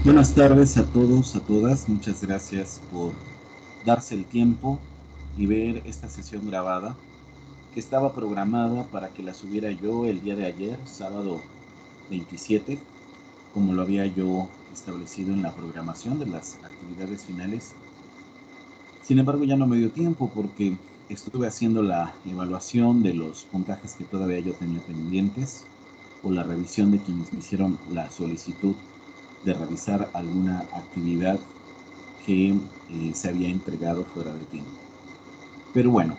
Buenas tardes a todos, a todas. Muchas gracias por darse el tiempo y ver esta sesión grabada que estaba programada para que la subiera yo el día de ayer, sábado 27, como lo había yo establecido en la programación de las actividades finales. Sin embargo, ya no me dio tiempo porque estuve haciendo la evaluación de los puntajes que todavía yo tenía pendientes o la revisión de quienes me hicieron la solicitud de revisar alguna actividad que se había entregado fuera de tiempo. Pero bueno,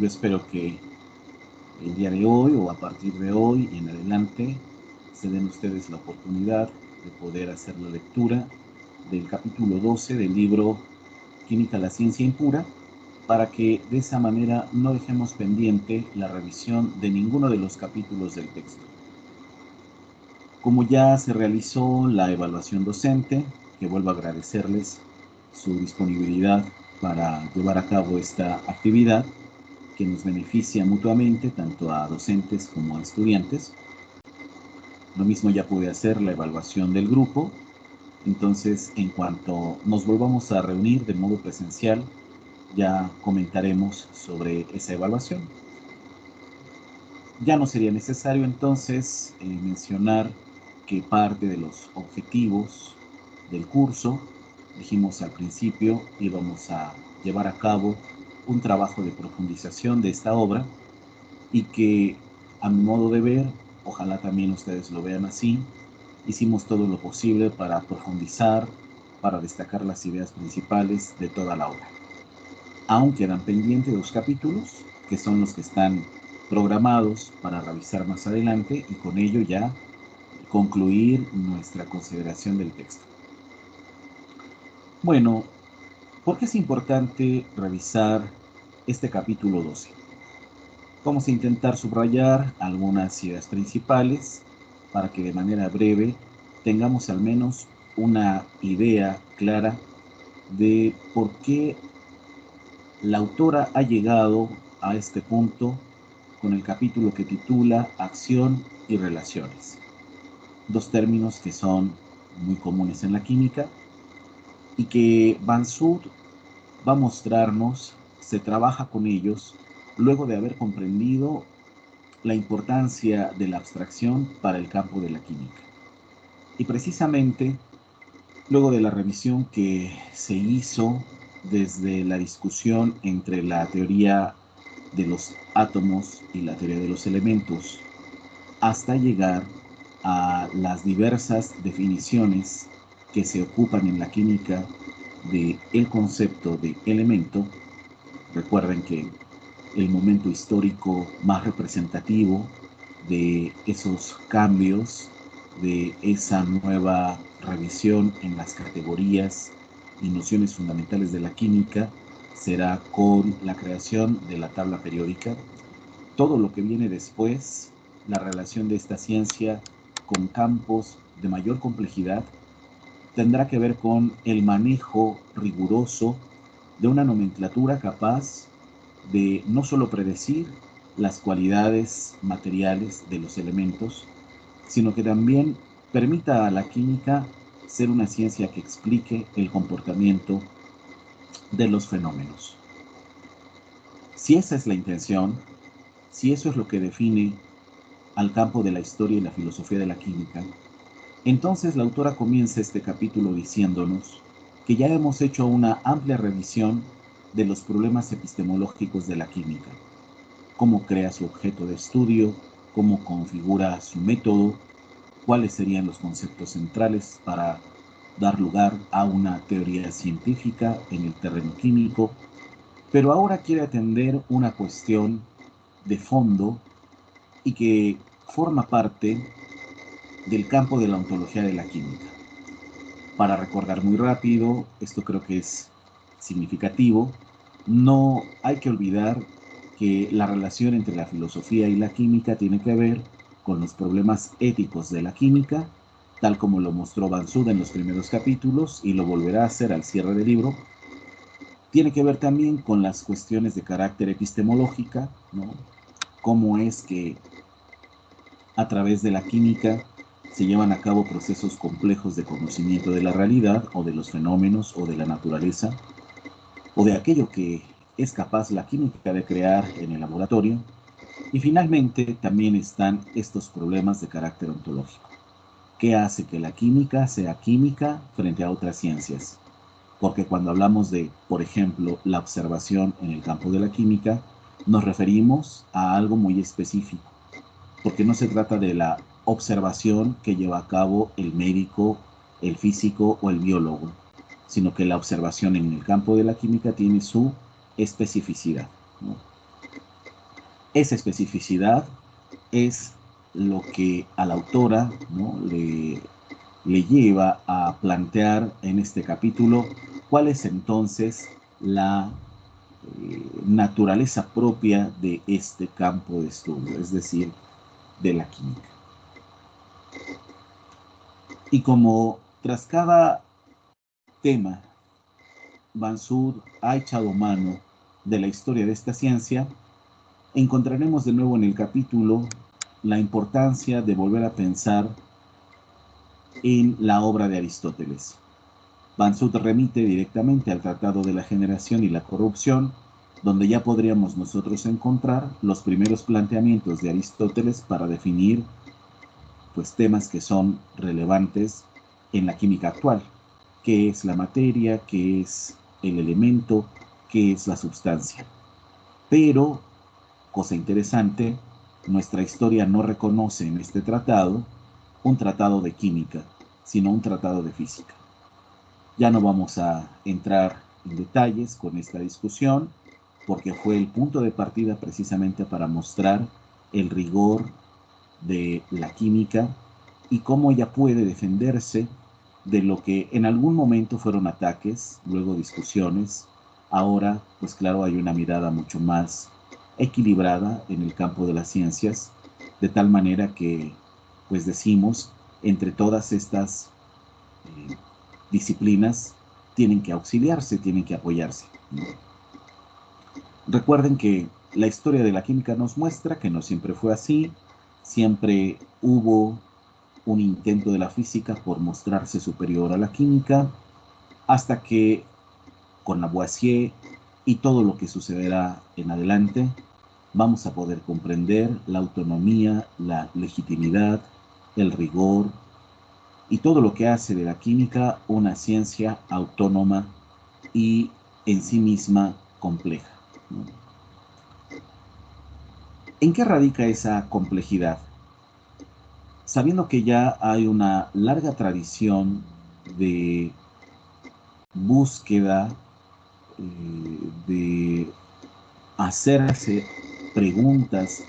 yo espero que el día de hoy o a partir de hoy y en adelante se den ustedes la oportunidad de poder hacer la lectura del capítulo 12 del libro Química, la ciencia impura, para que de esa manera no dejemos pendiente la revisión de ninguno de los capítulos del texto. Como ya se realizó la evaluación docente, que vuelvo a agradecerles su disponibilidad para llevar a cabo esta actividad que nos beneficia mutuamente tanto a docentes como a estudiantes. Lo mismo ya pude hacer la evaluación del grupo, entonces en cuanto nos volvamos a reunir de modo presencial, ya comentaremos sobre esa evaluación. Ya no sería necesario entonces mencionar que parte de los objetivos del curso, dijimos al principio, íbamos a llevar a cabo un trabajo de profundización de esta obra y que a mi modo de ver, ojalá también ustedes lo vean así, hicimos todo lo posible para profundizar, para destacar las ideas principales de toda la obra. Aún quedan pendientes dos capítulos, que son los que están programados para revisar más adelante y con ello ya concluir nuestra consideración del texto. Bueno, ¿por qué es importante revisar este capítulo 12? Vamos a intentar subrayar algunas ideas principales para que de manera breve tengamos al menos una idea clara de por qué la autora ha llegado a este punto con el capítulo que titula Acción y Relaciones. Dos términos que son muy comunes en la química y que Van Zoot va a mostrarnos, se trabaja con ellos luego de haber comprendido la importancia de la abstracción para el campo de la química. Y precisamente luego de la revisión que se hizo desde la discusión entre la teoría de los átomos y la teoría de los elementos, hasta llegar a las diversas definiciones que se ocupan en la química de el concepto de elemento. Recuerden que el momento histórico más representativo de esos cambios, de esa nueva revisión en las categorías y nociones fundamentales de la química, será con la creación de la tabla periódica. Todo lo que viene después, la relación de esta ciencia con campos de mayor complejidad, tendrá que ver con el manejo riguroso de una nomenclatura capaz de no solo predecir las cualidades materiales de los elementos, sino que también permita a la química ser una ciencia que explique el comportamiento de los fenómenos. Si esa es la intención, si eso es lo que define al campo de la historia y la filosofía de la química, entonces la autora comienza este capítulo diciéndonos que ya hemos hecho una amplia revisión de los problemas epistemológicos de la química, cómo crea su objeto de estudio, cómo configura su método, cuáles serían los conceptos centrales para dar lugar a una teoría científica en el terreno químico, pero ahora quiere atender una cuestión de fondo y que forma parte del campo de la ontología de la química. Para recordar muy rápido, esto creo que es significativo, no hay que olvidar que la relación entre la filosofía y la química tiene que ver con los problemas éticos de la química, tal como lo mostró Van Zoot en los primeros capítulos y lo volverá a hacer al cierre del libro. Tiene que ver también con las cuestiones de carácter epistemológica, ¿no? Cómo es que a través de la química se llevan a cabo procesos complejos de conocimiento de la realidad o de los fenómenos o de la naturaleza o de aquello que es capaz la química de crear en el laboratorio. Y finalmente también están estos problemas de carácter ontológico. ¿Qué hace que la química sea química frente a otras ciencias? Porque cuando hablamos de, por ejemplo, la observación en el campo de la química, nos referimos a algo muy específico, porque no se trata de la observación que lleva a cabo el médico, el físico o el biólogo, sino que la observación en el campo de la química tiene su especificidad, ¿no? Esa especificidad es lo que a la autora, ¿no?, le lleva a plantear en este capítulo cuál es entonces la naturaleza propia de este campo de estudio, es decir, de la química. Y como tras cada tema Van Zoot ha echado mano de la historia de esta ciencia, encontraremos de nuevo en el capítulo la importancia de volver a pensar en la obra de Aristóteles. Van Zoot remite directamente al Tratado de la Generación y la Corrupción, donde ya podríamos nosotros encontrar los primeros planteamientos de Aristóteles para definir pues temas que son relevantes en la química actual. ¿Qué es la materia? ¿Qué es el elemento? ¿Qué es la sustancia? Pero, cosa interesante, nuestra historia no reconoce en este tratado un tratado de química, sino un tratado de física. Ya no vamos a entrar en detalles con esta discusión, porque fue el punto de partida precisamente para mostrar el rigor de la química y cómo ella puede defenderse de lo que en algún momento fueron ataques, luego discusiones. Ahora, pues claro, hay una mirada mucho más equilibrada en el campo de las ciencias, de tal manera que, pues decimos, entre todas estas disciplinas tienen que auxiliarse, tienen que apoyarse, ¿no? Recuerden que la historia de la química nos muestra que no siempre fue así, siempre hubo un intento de la física por mostrarse superior a la química, hasta que con Lavoisier y todo lo que sucederá en adelante, vamos a poder comprender la autonomía, la legitimidad, el rigor y todo lo que hace de la química una ciencia autónoma y en sí misma compleja, ¿no? ¿En qué radica esa complejidad? Sabiendo que ya hay una larga tradición de búsqueda, de hacerse preguntas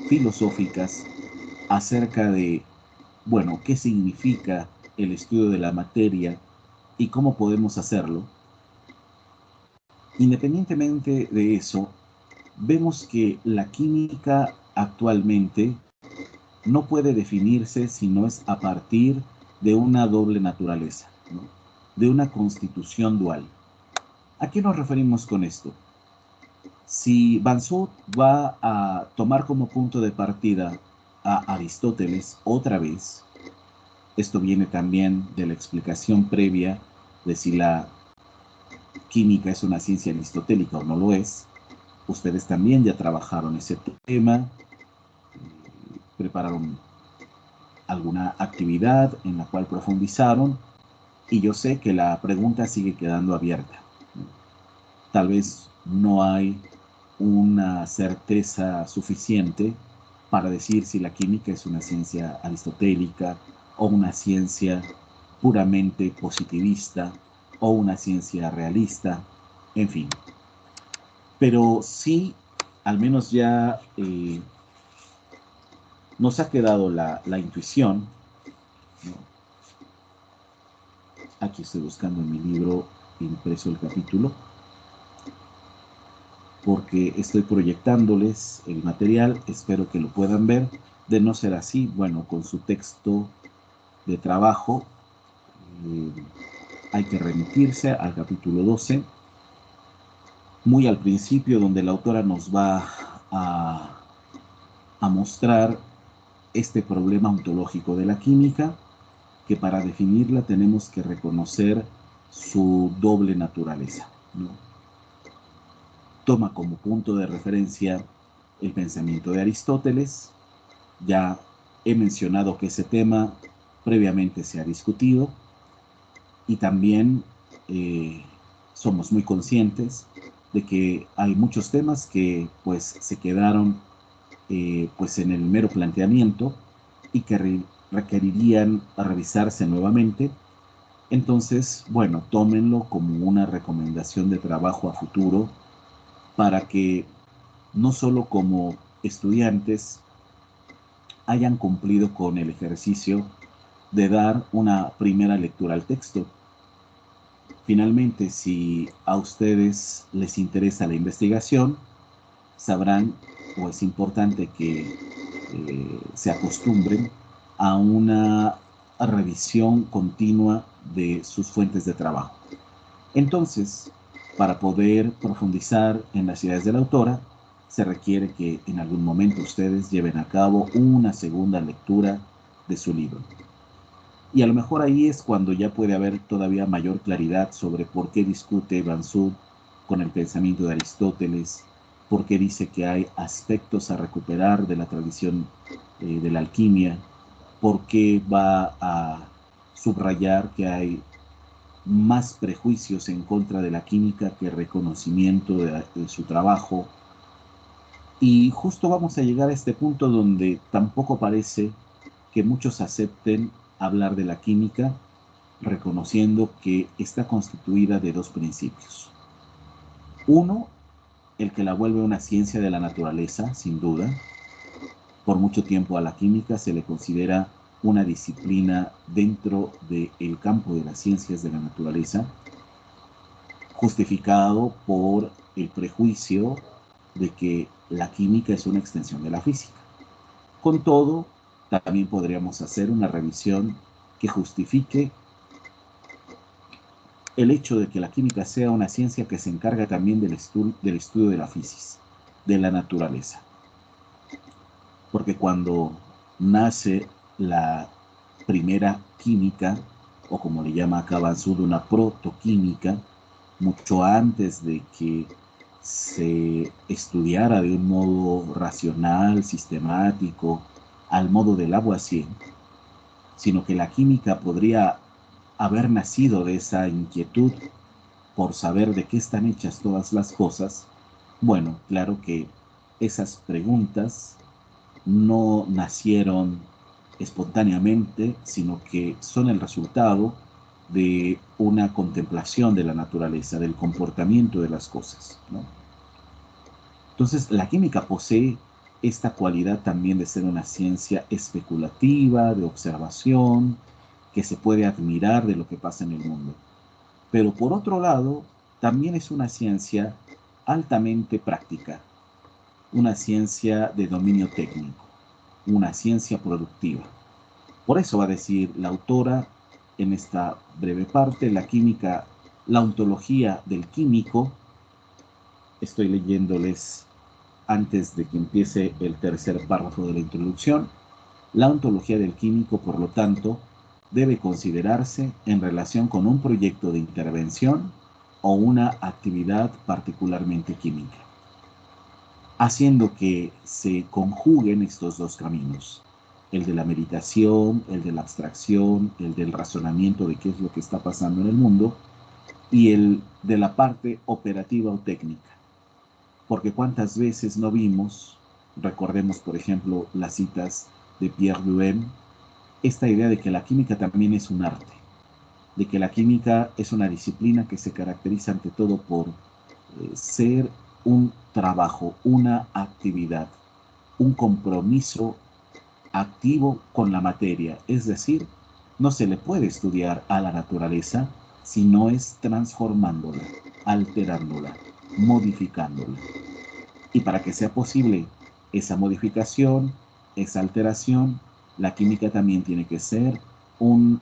filosóficas acerca de, bueno, qué significa el estudio de la materia y cómo podemos hacerlo. Independientemente de eso, vemos que la química actualmente no puede definirse si no es a partir de una doble naturaleza, ¿no?, de una constitución dual. ¿A qué nos referimos con esto? Si Van Zoot va a tomar como punto de partida a Aristóteles otra vez, esto viene también de la explicación previa de si la química es una ciencia aristotélica o no lo es. Ustedes también ya trabajaron ese tema, prepararon alguna actividad en la cual profundizaron, y yo sé que la pregunta sigue quedando abierta. Tal vez no hay una certeza suficiente para decir si la química es una ciencia aristotélica o una ciencia puramente positivista o una ciencia realista, en fin. Pero sí, al menos ya nos ha quedado la intuición, ¿no? Aquí estoy buscando en mi libro impreso el capítulo, porque estoy proyectándoles el material, espero que lo puedan ver. De no ser así, bueno, con su texto de trabajo eh, hay que remitirse al capítulo 12, muy al principio, donde la autora nos va a mostrar este problema ontológico de la química, que para definirla tenemos que reconocer su doble naturaleza, ¿no? Toma como punto de referencia el pensamiento de Aristóteles. Ya he mencionado que ese tema previamente se ha discutido y también eh, somos muy conscientes de que hay muchos temas que pues se quedaron pues en el mero planteamiento y que requerirían revisarse nuevamente. Entonces, bueno, tómenlo como una recomendación de trabajo a futuro para que no solo como estudiantes hayan cumplido con el ejercicio de dar una primera lectura al texto. Finalmente, si a ustedes les interesa la investigación, sabrán o es importante que se acostumbren a una revisión continua de sus fuentes de trabajo. Entonces, para poder profundizar en las ideas de la autora, se requiere que en algún momento ustedes lleven a cabo una segunda lectura de su libro. Y a lo mejor ahí es cuando ya puede haber todavía mayor claridad sobre por qué discute Van Sud con el pensamiento de Aristóteles, por qué dice que hay aspectos a recuperar de la tradición de la alquimia, por qué va a subrayar que hay más prejuicios en contra de la química que reconocimiento de su trabajo. Y justo vamos a llegar a este punto donde tampoco parece que muchos acepten hablar de la química, reconociendo que está constituida de dos principios. Uno, el que la vuelve una ciencia de la naturaleza, sin duda. Por mucho tiempo a la química se le considera una disciplina dentro del campo de las ciencias de la naturaleza, justificado por el prejuicio de que la química es una extensión de la física. Con todo, también podríamos hacer una revisión que justifique el hecho de que la química sea una ciencia que se encarga también del estudio de la física, de la naturaleza. Porque cuando nace la primera química, o como le llama acá Van Sud, una protoquímica, mucho antes de que se estudiara de un modo racional, sistemático, al modo del Lavoisier, sino que la química podría haber nacido de esa inquietud por saber de qué están hechas todas las cosas. Bueno, claro que esas preguntas no nacieron espontáneamente, sino que son el resultado de una contemplación de la naturaleza, del comportamiento de las cosas, ¿no? Entonces, la química posee esta cualidad también de ser una ciencia especulativa, de observación, que se puede admirar de lo que pasa en el mundo. Pero por otro lado, también es una ciencia altamente práctica, una ciencia de dominio técnico, una ciencia productiva. Por eso va a decir la autora en esta breve parte, la química, la ontología del químico. Estoy leyéndoles antes de que empiece el tercer párrafo de la introducción. La ontología del químico, por lo tanto, debe considerarse en relación con un proyecto de intervención o una actividad particularmente química, haciendo que se conjuguen estos dos caminos, el de la meditación, el de la abstracción, el del razonamiento de qué es lo que está pasando en el mundo y el de la parte operativa o técnica. Porque cuántas veces no vimos, recordemos por ejemplo las citas de Pierre Duhem, esta idea de que la química también es un arte, de que la química es una disciplina que se caracteriza ante todo por ser un trabajo, una actividad, un compromiso activo con la materia. Es decir, no se le puede estudiar a la naturaleza si no es transformándola, alterándola, modificándola. Y para que sea posible esa modificación, esa alteración, la química también tiene que ser un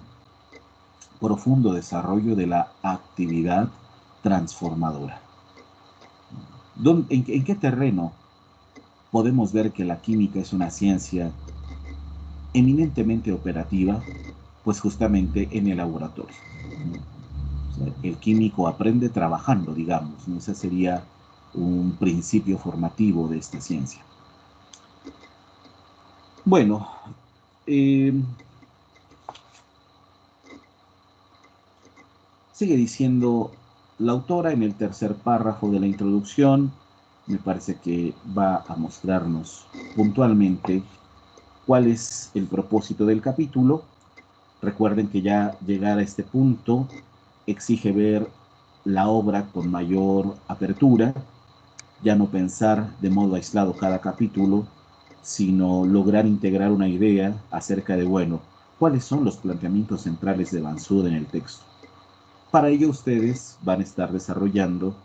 profundo desarrollo de la actividad transformadora. ¿En qué terreno podemos ver que la química es una ciencia eminentemente operativa, pues justamente en el laboratorio. O sea, el químico aprende trabajando, digamos, ¿no? Ese sería un principio formativo de esta ciencia. Bueno, sigue diciendo la autora en el tercer párrafo de la introducción. Me parece que va a mostrarnos puntualmente cuál es el propósito del capítulo. Recuerden que ya llegar a este punto exige ver la obra con mayor apertura, ya no pensar de modo aislado cada capítulo, sino lograr integrar una idea acerca de, bueno, cuáles son los planteamientos centrales de Van Sud en el texto. Para ello ustedes van a estar desarrollando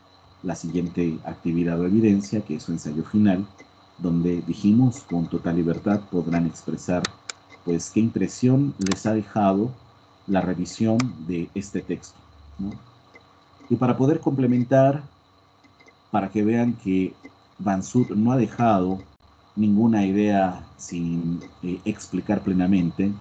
la siguiente actividad o evidencia, que es su ensayo final, donde dijimos con total libertad podrán expresar pues qué impresión les ha dejado la revisión de este texto, ¿no? Y para poder complementar, para que vean que Van Sud no ha dejado ninguna idea sin explicar plenamente,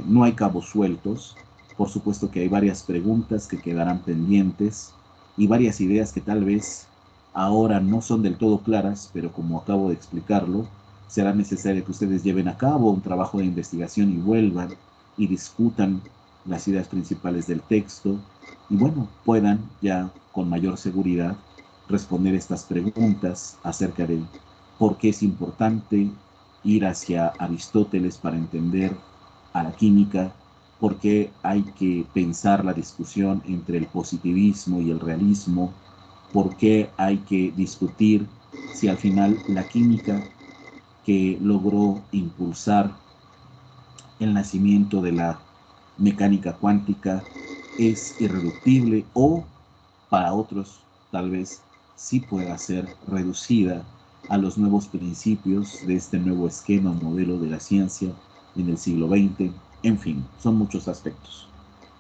no hay cabos sueltos. Por supuesto que hay varias preguntas que quedarán pendientes y varias ideas que tal vez ahora no son del todo claras, pero como acabo de explicarlo, será necesario que ustedes lleven a cabo un trabajo de investigación y vuelvan y discutan las ideas principales del texto y bueno, puedan ya con mayor seguridad responder estas preguntas acerca de por qué es importante ir hacia Aristóteles para entender a la química, por qué hay que pensar la discusión entre el positivismo y el realismo, por qué hay que discutir si al final la química que logró impulsar el nacimiento de la mecánica cuántica es irreductible o para otros tal vez sí pueda ser reducida a los nuevos principios de este nuevo esquema o modelo de la ciencia en el siglo XX. En fin, son muchos aspectos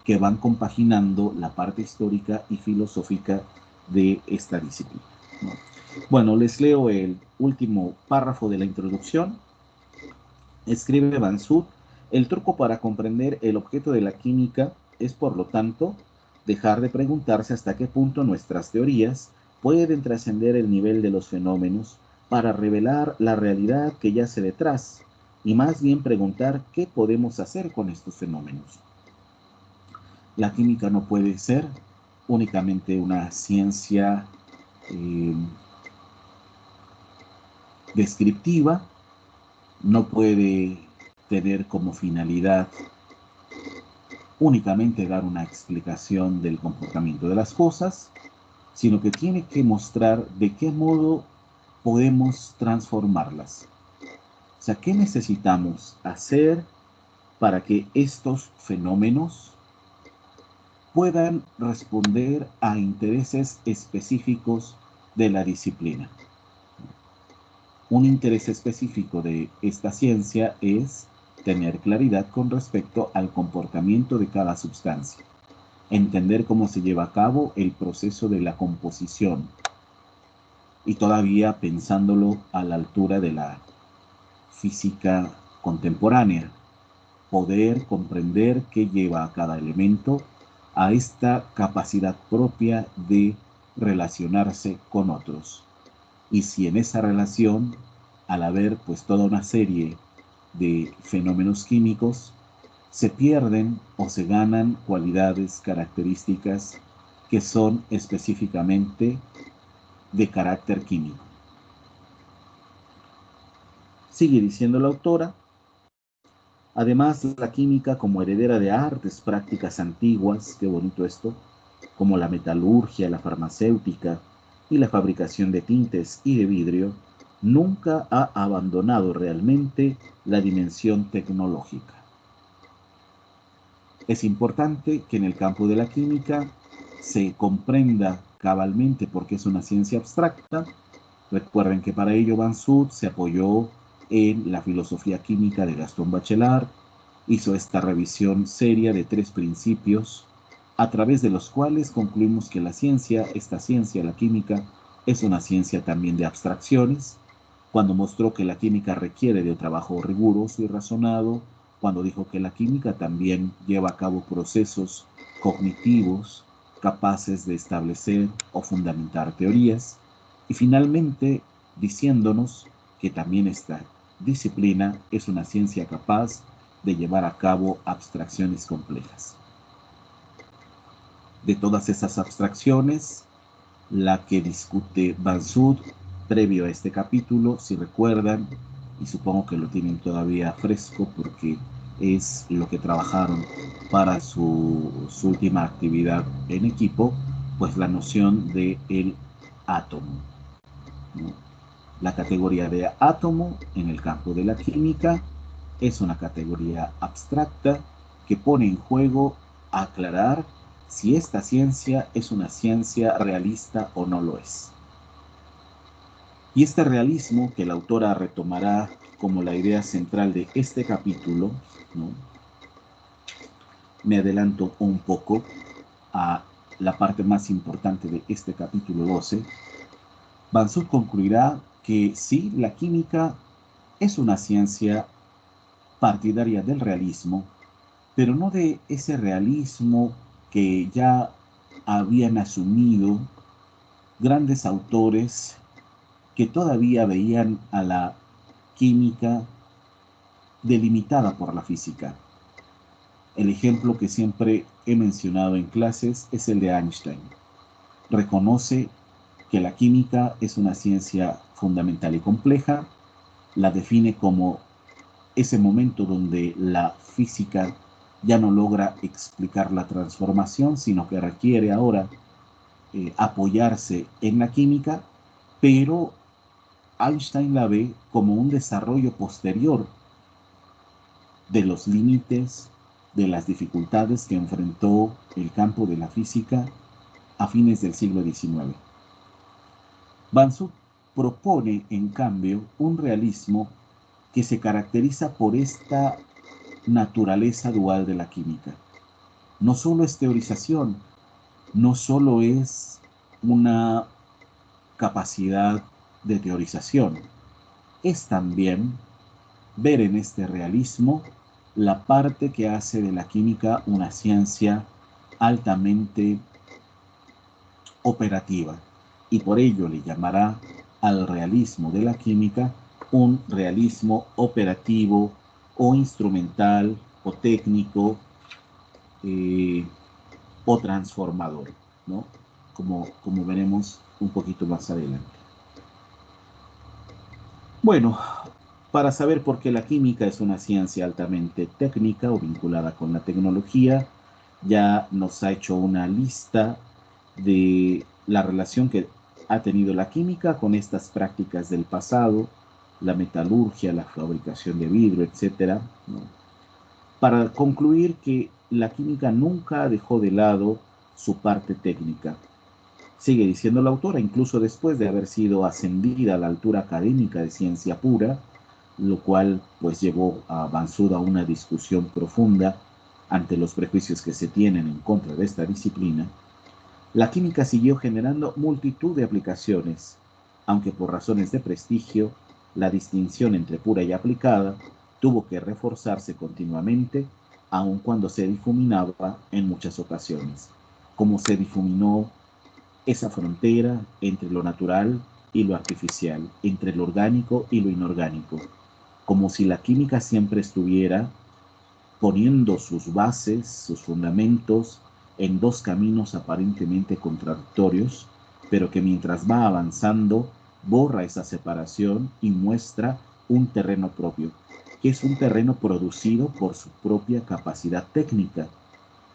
que van compaginando la parte histórica y filosófica de esta disciplina, ¿no? Bueno, les leo el último párrafo de la introducción. Escribe Van Sud: el truco para comprender el objeto de la química es, por lo tanto, dejar de preguntarse hasta qué punto nuestras teorías pueden trascender el nivel de los fenómenos para revelar la realidad que yace detrás, y más bien preguntar qué podemos hacer con estos fenómenos. La química no puede ser únicamente una ciencia eh, descriptiva, no puede tener como finalidad únicamente dar una explicación del comportamiento de las cosas, sino que tiene que mostrar de qué modo podemos transformarlas. O sea, ¿qué necesitamos hacer para que estos fenómenos puedan responder a intereses específicos de la disciplina? Un interés específico de esta ciencia es tener claridad con respecto al comportamiento de cada sustancia, entender cómo se lleva a cabo el proceso de la composición y todavía pensándolo a la altura de la física contemporánea, poder comprender qué lleva a cada elemento a esta capacidad propia de relacionarse con otros. Y si en esa relación, al haber pues toda una serie de fenómenos químicos, se pierden o se ganan cualidades, características que son específicamente de carácter químico. Sigue diciendo la autora: además, la química como heredera de artes prácticas antiguas, qué bonito esto, como la metalurgia, la farmacéutica y la fabricación de tintes y de vidrio, nunca ha abandonado realmente la dimensión tecnológica. Es importante que en el campo de la química se comprenda cabalmente por qué es una ciencia abstracta. Recuerden que para ello Van Sud se apoyó en la filosofía química de Gaston Bachelard, hizo esta revisión seria de 3 principios, a través de los cuales concluimos que la ciencia, esta ciencia, la química, es una ciencia también de abstracciones, cuando mostró que la química requiere de un trabajo riguroso y razonado, cuando dijo que la química también lleva a cabo procesos cognitivos capaces de establecer o fundamentar teorías, y finalmente diciéndonos que también esta disciplina es una ciencia capaz de llevar a cabo abstracciones complejas. De todas esas abstracciones, la que discute Bansud previo a este capítulo, si recuerdan, y supongo que lo tienen todavía fresco porque es lo que trabajaron para su última actividad en equipo, pues la noción de el átomo, ¿no? La categoría de átomo en el campo de la química es una categoría abstracta que pone en juego aclarar si esta ciencia es una ciencia realista o no lo es. Y este realismo que la autora retomará como la idea central de este capítulo, ¿no? Me adelanto un poco a la parte más importante de este capítulo 12. Bansud concluirá que sí, la química es una ciencia partidaria del realismo, pero no de ese realismo que ya habían asumido grandes autores que todavía veían a la química delimitada por la física. El ejemplo que siempre he mencionado en clases es el de Einstein. Reconoce que la química es una ciencia fundamental y compleja, la define como ese momento donde la física ya no logra explicar la transformación, sino que requiere ahora apoyarse en la química, pero Einstein la ve como un desarrollo posterior de los límites, de las dificultades que enfrentó el campo de la física a fines del siglo XIX. Bansud propone, en cambio, un realismo que se caracteriza por esta naturaleza dual de la química. No solo es teorización, no solo es una capacidad de teorización, es también ver en este realismo la parte que hace de la química una ciencia altamente operativa, y por ello le llamará al realismo de la química un realismo operativo o instrumental o técnico eh, o transformador, ¿no? Como veremos un poquito más adelante. Bueno, para saber por qué la química es una ciencia altamente técnica o vinculada con la tecnología, ya nos ha hecho una lista de la relación que ha tenido la química con estas prácticas del pasado, la metalurgia, la fabricación de vidrio, etcétera, ¿no? Para concluir que la química nunca dejó de lado su parte técnica. Sigue diciendo la autora, incluso después de haber sido ascendida a la altura académica de ciencia pura, lo cual pues llevó a Bansud a una discusión profunda ante los prejuicios que se tienen en contra de esta disciplina. La química siguió generando multitud de aplicaciones, aunque por razones de prestigio, la distinción entre pura y aplicada tuvo que reforzarse continuamente, aun cuando se difuminaba en muchas ocasiones, como se difuminó esa frontera entre lo natural y lo artificial, entre lo orgánico y lo inorgánico, como si la química siempre estuviera poniendo sus bases, sus fundamentos en dos caminos aparentemente contradictorios, pero que mientras va avanzando borra esa separación y muestra un terreno propio, que es un terreno producido por su propia capacidad técnica,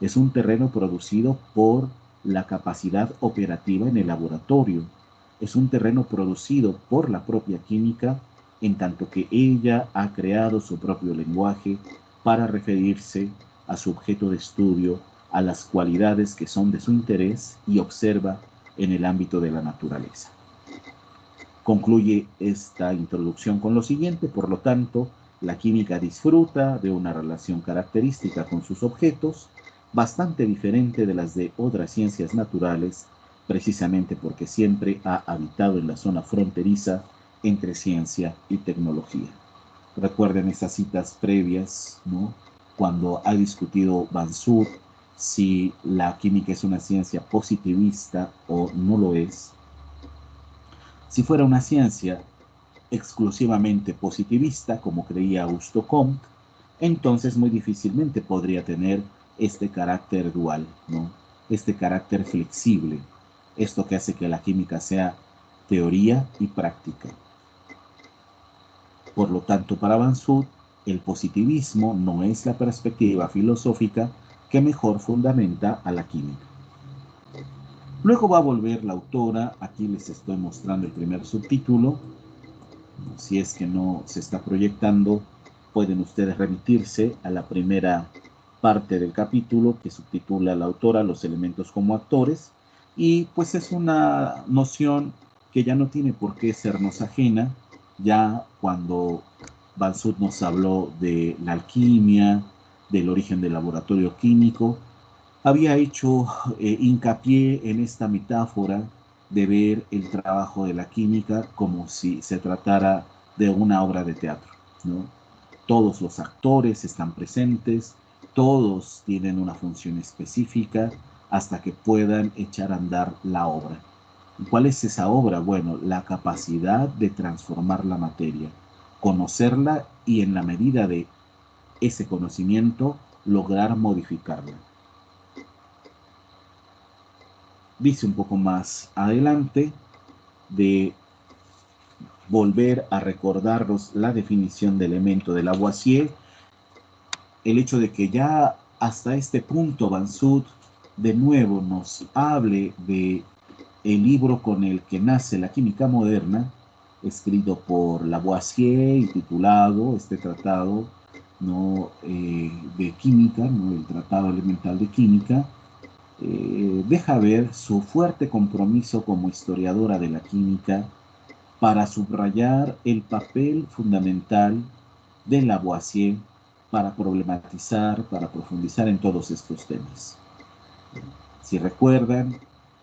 es un terreno producido por la capacidad operativa en el laboratorio, es un terreno producido por la propia química, en tanto que ella ha creado su propio lenguaje para referirse a su objeto de estudio, a las cualidades que son de su interés y observa en el ámbito de la naturaleza. Concluye esta introducción con lo siguiente: por lo tanto, la química disfruta de una relación característica con sus objetos, bastante diferente de las de otras ciencias naturales, precisamente porque siempre ha habitado en la zona fronteriza entre ciencia y tecnología. Recuerden esas citas previas, ¿no? Cuando ha discutido Banzur si la química es una ciencia positivista o no lo es. Si fuera una ciencia exclusivamente positivista, como creía Augusto Comte, entonces muy difícilmente podría tener este carácter dual, ¿no? Este carácter flexible, esto que hace que la química sea teoría y práctica. Por lo tanto, para Banzhou, el positivismo no es la perspectiva filosófica que mejor fundamenta a la química. Luego va a volver la autora, aquí les estoy mostrando el primer subtítulo, si es que no se está proyectando, pueden ustedes remitirse a la primera parte del capítulo que subtitula la autora Los elementos como actores, y pues es una noción que ya no tiene por qué sernos ajena, ya cuando Banzhou nos habló de la alquimia, del origen del laboratorio químico, había hecho hincapié en esta metáfora de ver el trabajo de la química como si se tratara de una obra de teatro, ¿no? Todos los actores están presentes, todos tienen una función específica hasta que puedan echar a andar la obra. ¿Y cuál es esa obra? Bueno, la capacidad de transformar la materia, conocerla y en la medida de ese conocimiento lograr modificarla. Dice un poco más adelante de volver a recordarnos la definición de elemento de Lavoisier, el hecho de que ya hasta este punto Banzhou de nuevo nos hable de el libro con el que nace la química moderna, escrito por Lavoisier y titulado este tratado, ¿no? De química, ¿no? El Tratado Elemental de Química, deja ver su fuerte compromiso como historiadora de la química para subrayar el papel fundamental de Lavoisier para problematizar, para profundizar en todos estos temas. Si recuerdan,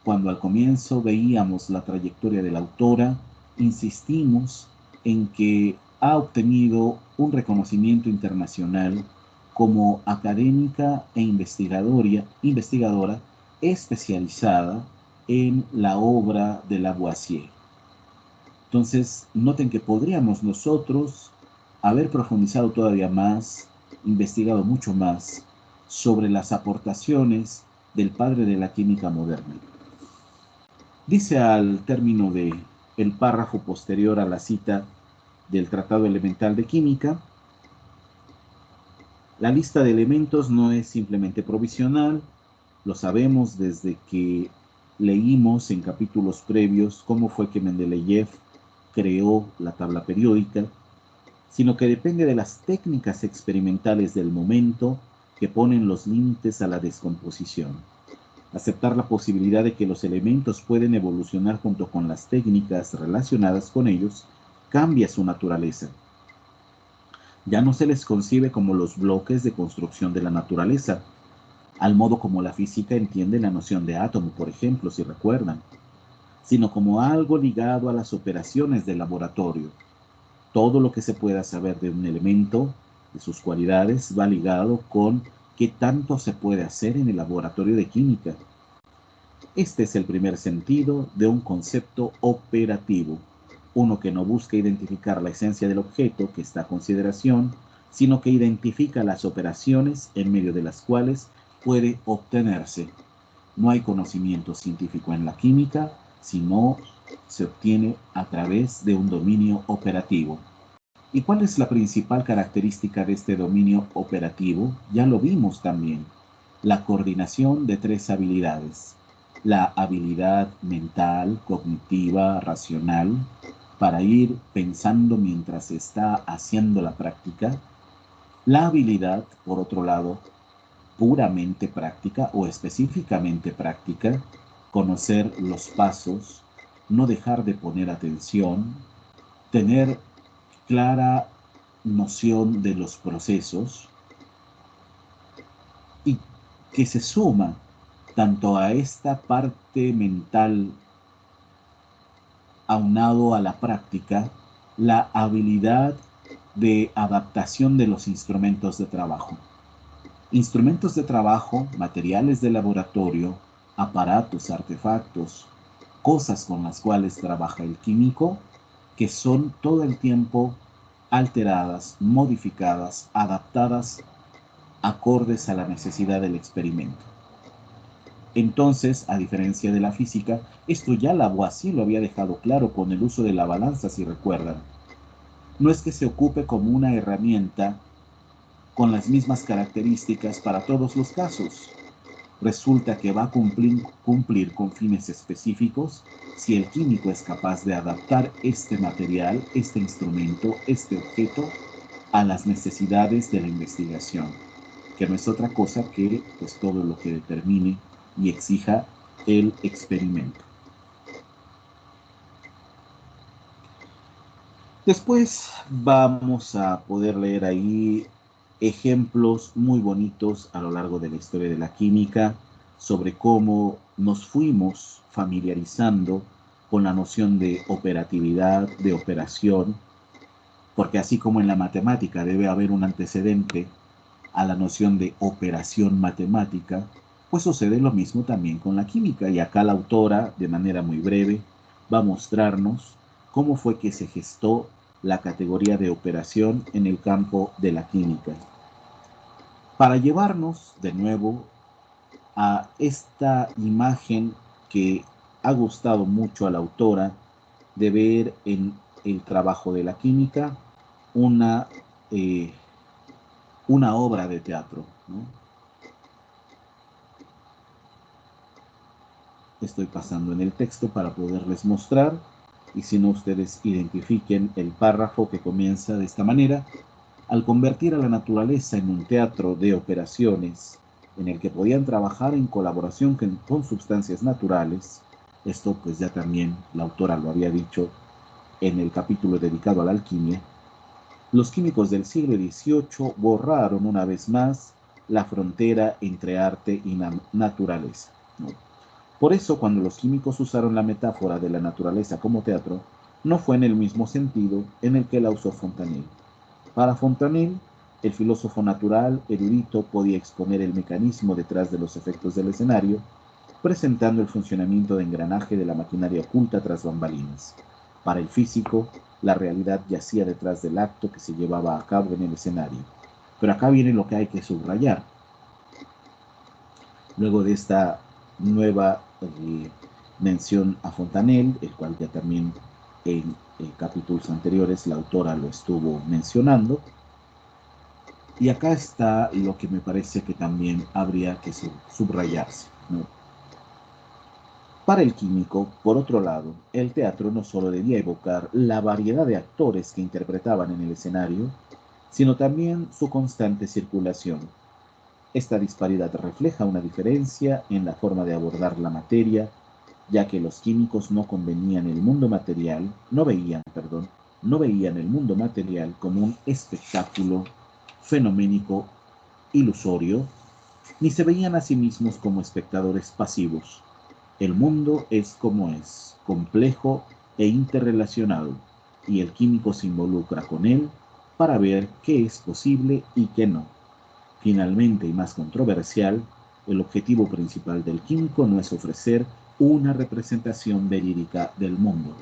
cuando al comienzo veíamos la trayectoria de la autora, insistimos en que ha obtenido un reconocimiento internacional como académica e investigadora especializada en la obra de Lavoisier. Entonces, noten que podríamos nosotros haber profundizado todavía más, investigado mucho más sobre las aportaciones del padre de la química moderna. Dice al término de el párrafo posterior a la cita del Tratado Elemental de Química, la lista de elementos no es simplemente provisional, lo sabemos desde que leímos en capítulos previos cómo fue que Mendeleev creó la tabla periódica, sino que depende de las técnicas experimentales del momento que ponen los límites a la descomposición. Aceptar la posibilidad de que los elementos pueden evolucionar junto con las técnicas relacionadas con ellos cambia su naturaleza. Ya no se les concibe como los bloques de construcción de la naturaleza, al modo como la física entiende la noción de átomo, por ejemplo, si recuerdan, sino como algo ligado a las operaciones del laboratorio. Todo lo que se pueda saber de un elemento, de sus cualidades, va ligado con qué tanto se puede hacer en el laboratorio de química. Este es el primer sentido de un concepto operativo, uno que no busca identificar la esencia del objeto que está a consideración, sino que identifica las operaciones en medio de las cuales puede obtenerse. No hay conocimiento científico en la química, sino se obtiene a través de un dominio operativo. ¿Y cuál es la principal característica de este dominio operativo? Ya lo vimos también. La coordinación de tres habilidades. La habilidad mental, cognitiva, racional, para ir pensando mientras se está haciendo la práctica. La habilidad, por otro lado, puramente práctica o específicamente práctica, conocer los pasos, no dejar de poner atención, tener clara noción de los procesos y que se suma tanto a esta parte mental aunado a la práctica, la habilidad de adaptación de los instrumentos de trabajo. Instrumentos de trabajo, materiales de laboratorio, aparatos, artefactos, cosas con las cuales trabaja el químico, que son todo el tiempo alteradas, modificadas, adaptadas, acordes a la necesidad del experimento. Entonces, a diferencia de la física, esto ya Lavoisier lo había dejado claro con el uso de la balanza, si recuerdan. No es que se ocupe como una herramienta con las mismas características para todos los casos. Resulta que va a cumplir con fines específicos si el químico es capaz de adaptar este material, este instrumento, este objeto a las necesidades de la investigación, que no es otra cosa que pues todo lo que determine y exija el experimento. Después vamos a poder leer ahí ejemplos muy bonitos a lo largo de la historia de la química sobre cómo nos fuimos familiarizando con la noción de operatividad, de operación, porque así como en la matemática debe haber un antecedente a la noción de operación matemática, pues sucede lo mismo también con la química. Y acá la autora, de manera muy breve, va a mostrarnos cómo fue que se gestó la categoría de operación en el campo de la química. Para llevarnos de nuevo a esta imagen que ha gustado mucho a la autora de ver en el trabajo de la química una, eh, una obra de teatro, ¿no? Estoy pasando en el texto para poderles mostrar, y si no, ustedes identifiquen el párrafo que comienza de esta manera: al convertir a la naturaleza en un teatro de operaciones en el que podían trabajar en colaboración con sustancias naturales. Esto pues ya también la autora lo había dicho en el capítulo dedicado a la alquimia. Los químicos del siglo XVIII borraron una vez más la frontera entre arte y naturaleza, ¿no? Por eso, cuando los químicos usaron la metáfora de la naturaleza como teatro, no fue en el mismo sentido en el que la usó Fontanelle. Para Fontanelle, el filósofo natural erudito podía exponer el mecanismo detrás de los efectos del escenario, presentando el funcionamiento de engranaje de la maquinaria oculta tras bambalinas. Para el físico, la realidad yacía detrás del acto que se llevaba a cabo en el escenario. Pero acá viene lo que hay que subrayar. Luego de esta nueva mención a Fontanelle, el cual ya también en capítulos anteriores la autora lo estuvo mencionando. Y acá está lo que me parece que también habría que subrayarse, ¿no? Para el químico, por otro lado, el teatro no solo debía evocar la variedad de actores que interpretaban en el escenario, sino también su constante circulación. Esta disparidad refleja una diferencia en la forma de abordar la materia, ya que los químicos no veían el mundo material como un espectáculo fenoménico ilusorio, ni se veían a sí mismos como espectadores pasivos. El mundo es como es, complejo e interrelacionado, y el químico se involucra con él para ver qué es posible y qué no. Finalmente, y más controversial, el objetivo principal del químico no es ofrecer una representación verídica del mundo,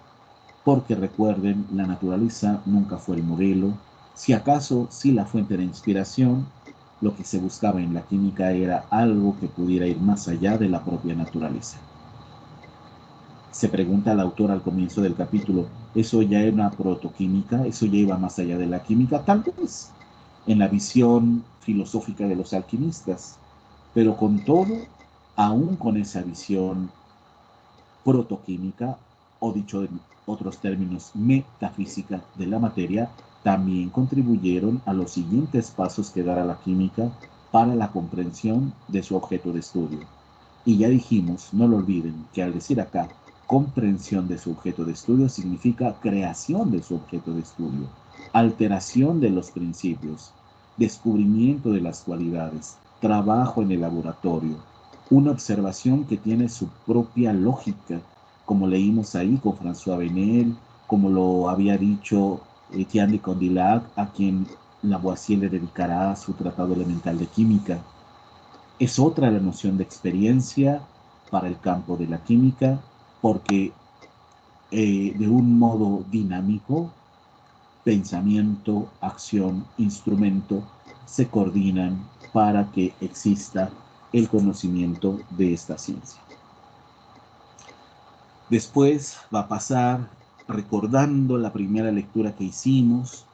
porque recuerden, la naturaleza nunca fue el modelo, si acaso sí la fuente de inspiración. Lo que se buscaba en la química era algo que pudiera ir más allá de la propia naturaleza. Se pregunta el autor al comienzo del capítulo: ¿eso ya era una protoquímica? ¿Eso ya iba más allá de la química? Tal vez en la visión filosófica de los alquimistas, pero con todo, aún con esa visión protoquímica, o dicho en otros términos, metafísica de la materia, también contribuyeron a los siguientes pasos que dará la química para la comprensión de su objeto de estudio. Y ya dijimos, no lo olviden, que al decir acá comprensión de su objeto de estudio significa creación de su objeto de estudio, alteración de los principios, descubrimiento de las cualidades, trabajo en el laboratorio, una observación que tiene su propia lógica, como leímos ahí con François Venel, como lo había dicho Etienne de Condillac, a quien Lavoisier le dedicará su Tratado Elemental de Química. Es otra la noción de experiencia para el campo de la química, porque de un modo dinámico, pensamiento, acción, instrumento, se coordinan para que exista el conocimiento de esta ciencia. Después va a pasar recordando la primera lectura que hicimos,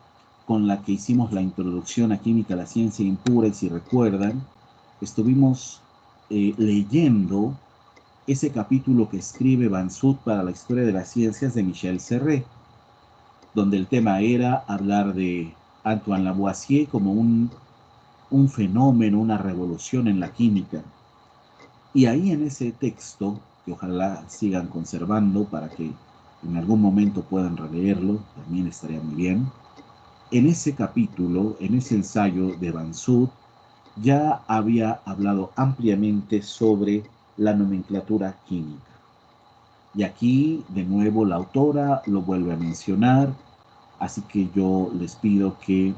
con la que hicimos la introducción a Química, la ciencia impura, y si recuerdan, estuvimos leyendo ese capítulo que escribe Banzut para la historia de las ciencias de Michel Serret, donde el tema era hablar de Antoine Lavoisier como un fenómeno, una revolución en la química. Y ahí en ese texto, que ojalá sigan conservando para que en algún momento puedan releerlo, también estaría muy bien. En ese capítulo, en ese ensayo de Banzut, ya había hablado ampliamente sobre la nomenclatura química. Y aquí, de nuevo, la autora lo vuelve a mencionar, así que yo les pido que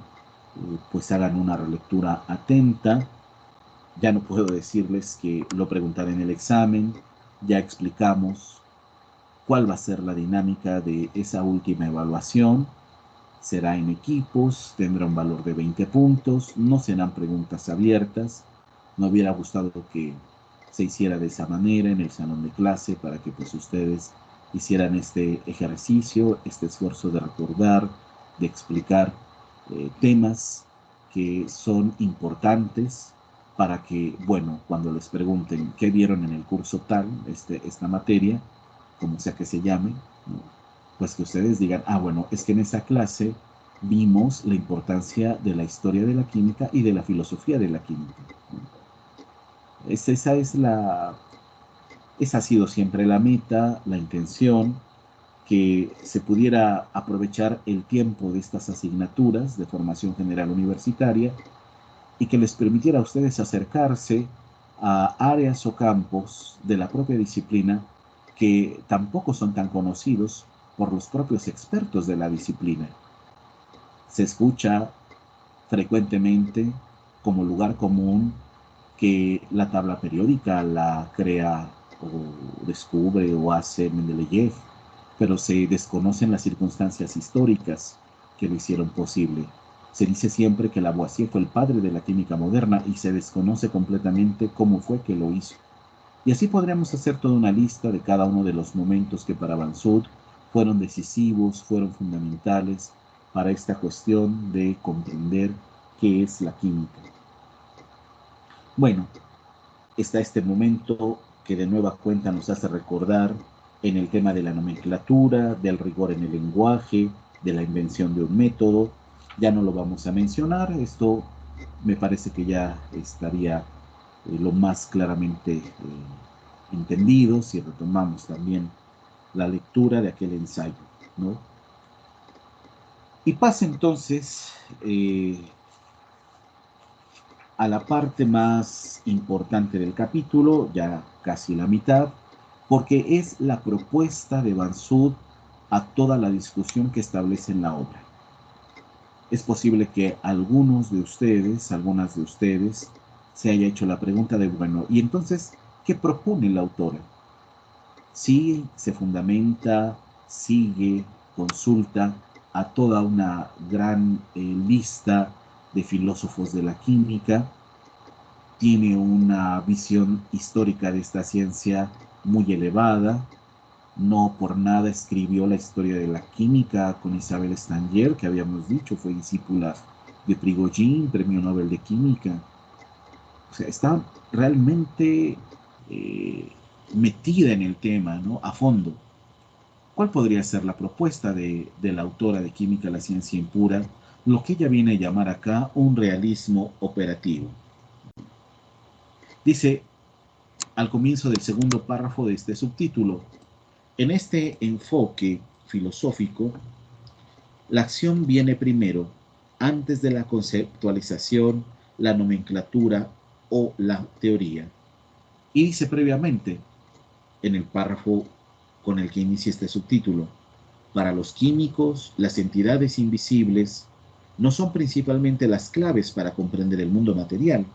pues hagan una relectura atenta. Ya no puedo decirles que lo preguntaré en el examen, ya explicamos cuál va a ser la dinámica de esa última evaluación. Será en equipos, tendrá un valor de 20 puntos, no serán preguntas abiertas. Me hubiera gustado que se hiciera de esa manera en el salón de clase para que pues ustedes hicieran este ejercicio, este esfuerzo de recordar, de explicar temas que son importantes para que, bueno, cuando les pregunten qué vieron en el curso tal, esta materia, como sea que se llame, ¿no? Pues que ustedes digan, ah, bueno, es que en esa clase vimos la importancia de la historia de la química y de la filosofía de la química. Esa ha sido siempre la meta, la intención, que se pudiera aprovechar el tiempo de estas asignaturas de formación general universitaria y que les permitiera a ustedes acercarse a áreas o campos de la propia disciplina que tampoco son tan conocidos por los propios expertos de la disciplina. Se escucha frecuentemente como lugar común que la tabla periódica la crea o descubre o hace Mendeleev, pero se desconocen las circunstancias históricas que lo hicieron posible. Se dice siempre que Lavoisier fue el padre de la química moderna y se desconoce completamente cómo fue que lo hizo. Y así podríamos hacer toda una lista de cada uno de los momentos que para Banzut fueron decisivos, fueron fundamentales para esta cuestión de comprender qué es la química. Bueno, está este momento que de nueva cuenta nos hace recordar en el tema de la nomenclatura, del rigor en el lenguaje, de la invención de un método. Ya no lo vamos a mencionar, esto me parece que ya estaría lo más claramente entendido si retomamos también la lectura de aquel ensayo, ¿no? Y pasa entonces a la parte más importante del capítulo, ya casi la mitad, porque es la propuesta de Banzut a toda la discusión que establece en la obra. Es posible que algunas de ustedes, se haya hecho la pregunta de, bueno, ¿y entonces qué propone la autora? Sí, se fundamenta, sigue, consulta a toda una gran lista de filósofos de la química, tiene una visión histórica de esta ciencia muy elevada, no por nada escribió la historia de la química con Isabel Stanger, que habíamos dicho fue discípula de Prigogine, premio Nobel de Química. O sea, está realmente eh, metida en el tema, ¿no? A fondo. ¿Cuál podría ser la propuesta de la autora de Química, la ciencia impura? Lo que ella viene a llamar acá un realismo operativo. Dice al comienzo del segundo párrafo de este subtítulo, en este enfoque filosófico, la acción viene primero, antes de la conceptualización, la nomenclatura o la teoría. Y dice previamente, en el párrafo con el que inicia este subtítulo, Para los químicos, las entidades invisibles no son principalmente las claves para comprender el mundo material,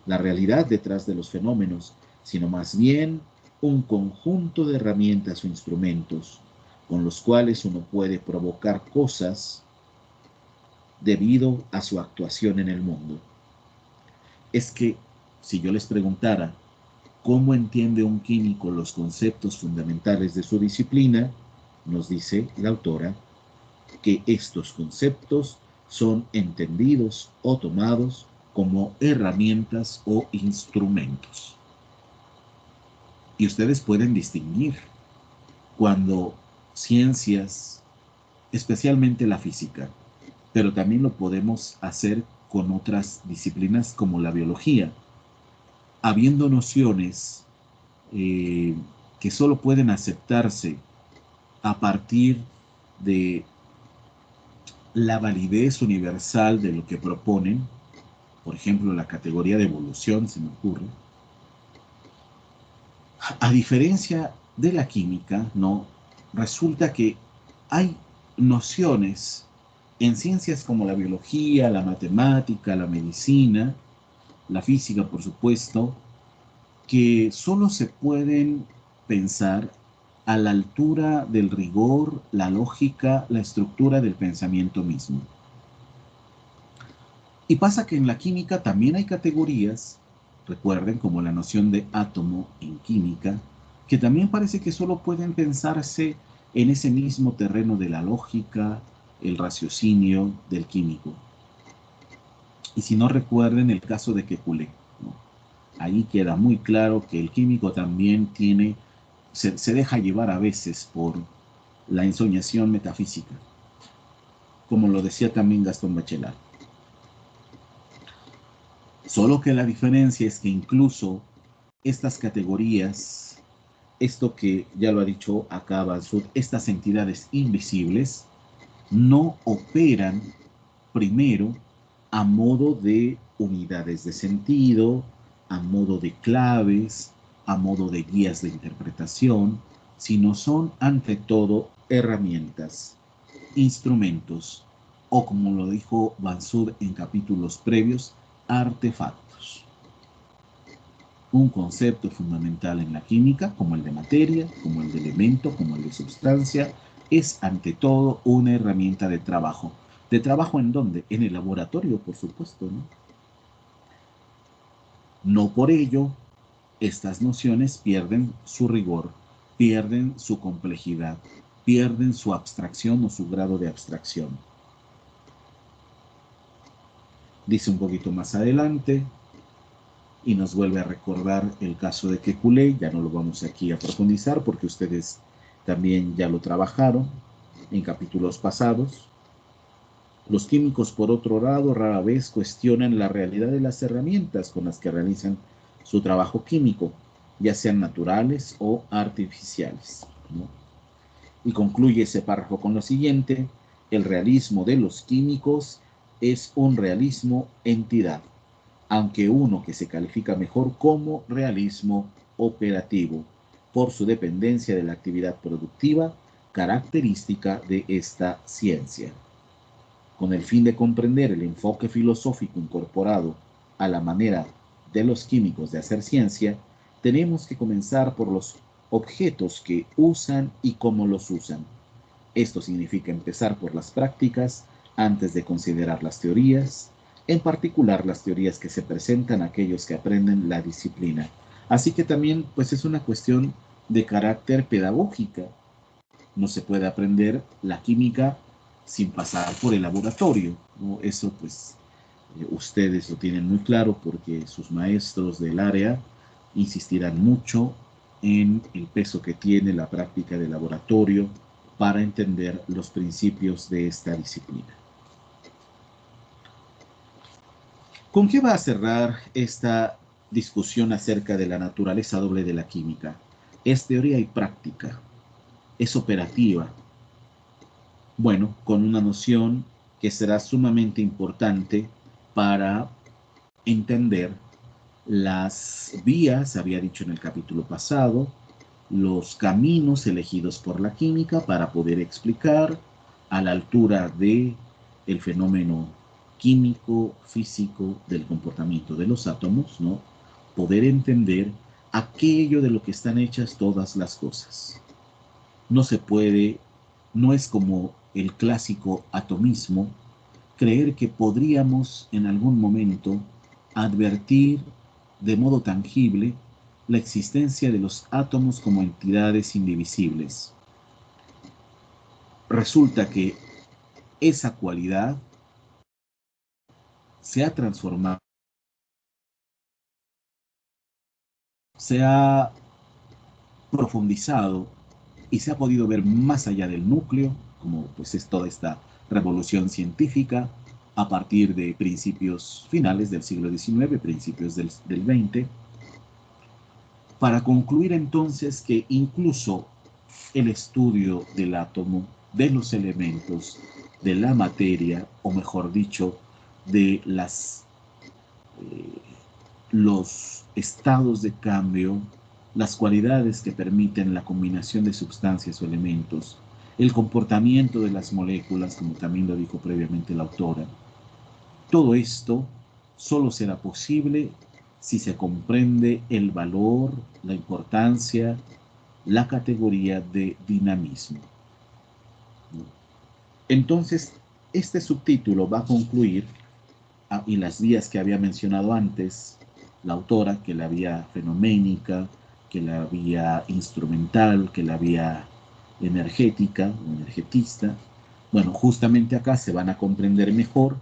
la realidad detrás de los fenómenos, sino más bien un conjunto de herramientas o instrumentos con los cuales uno puede provocar cosas debido a su actuación en el mundo. Es que si yo les preguntara cómo entiende un químico los conceptos fundamentales de su disciplina, nos dice la autora que estos conceptos son entendidos o tomados como herramientas o instrumentos. Y ustedes pueden distinguir cuando ciencias, especialmente la física, pero también lo podemos hacer con otras disciplinas como la biología, habiendo nociones eh, que solo pueden aceptarse a partir de la validez universal de lo que proponen, por ejemplo, la categoría de evolución, se me ocurre. A diferencia de la química, ¿no? Resulta que hay nociones en ciencias como la biología, la matemática, la medicina, la física, por supuesto, que solo se pueden pensar a la altura del rigor, la lógica, la estructura del pensamiento mismo. Y pasa que en la química también hay categorías, recuerden, como la noción de átomo en química, que también parece que solo pueden pensarse en ese mismo terreno de la lógica, el raciocinio del químico. Y si no recuerden el caso de Kekulé, ¿no? Ahí queda muy claro que el químico también se deja llevar a veces por la ensoñación metafísica, como lo decía también Gastón Bachelard. Solo que la diferencia es que incluso estas categorías, esto que ya lo ha dicho acá Bansud, estas entidades invisibles no operan primero a modo de unidades de sentido, a modo de claves, a modo de guías de interpretación, sino son ante todo herramientas, instrumentos, o como lo dijo Bansud en capítulos previos, artefactos. Un concepto fundamental en la química, como el de materia, como el de elemento, como el de sustancia, es ante todo una herramienta de trabajo. ¿De trabajo en dónde? En el laboratorio, por supuesto, ¿no? No por ello, estas nociones pierden su rigor, pierden su complejidad, pierden su abstracción o su grado de abstracción. Dice un poquito más adelante, y nos vuelve a recordar el caso de Kekulé, ya no lo vamos aquí a profundizar porque ustedes también ya lo trabajaron en capítulos pasados. Los químicos, por otro lado, rara vez cuestionan la realidad de las herramientas con las que realizan su trabajo químico, ya sean naturales o artificiales, ¿no? Y concluye ese párrafo con lo siguiente: el realismo de los químicos es un realismo entidad, aunque uno que se califica mejor como realismo operativo, por su dependencia de la actividad productiva, característica de esta ciencia. Con el fin de comprender el enfoque filosófico incorporado a la manera de los químicos de hacer ciencia, tenemos que comenzar por los objetos que usan y cómo los usan. Esto significa empezar por las prácticas antes de considerar las teorías, en particular las teorías que se presentan a aquellos que aprenden la disciplina. Así que también pues es una cuestión de carácter pedagógica. No se puede aprender la química sin pasar por el laboratorio, ¿no? Eso pues ustedes lo tienen muy claro porque sus maestros del área insistirán mucho en el peso que tiene la práctica de laboratorio para entender los principios de esta disciplina. ¿Con qué va a cerrar esta discusión acerca de la naturaleza doble de la química? Es teoría y práctica, es operativa. Bueno, con una noción que será sumamente importante para entender las vías, había dicho en el capítulo pasado, los caminos elegidos por la química para poder explicar a la altura de el fenómeno químico, físico, del comportamiento de los átomos, ¿no? Poder entender aquello de lo que están hechas todas las cosas. No se puede, no es como el clásico atomismo, creer que podríamos en algún momento advertir de modo tangible la existencia de los átomos como entidades indivisibles. Resulta que esa cualidad se ha transformado, se ha profundizado y se ha podido ver más allá del núcleo, como pues es toda esta revolución científica a partir de principios finales del siglo XIX, principios del XX, para concluir entonces que incluso el estudio del átomo, de los elementos, de la materia, o mejor dicho, de los estados de cambio, las cualidades que permiten la combinación de sustancias o elementos, el comportamiento de las moléculas, como también lo dijo previamente la autora. Todo esto solo será posible si se comprende el valor, la importancia, la categoría de dinamismo. Entonces, este subtítulo va a concluir, y las vías que había mencionado antes, la autora, que la vía fenoménica, que la vía instrumental, que la vía energética o energetista, bueno, justamente acá se van a comprender mejor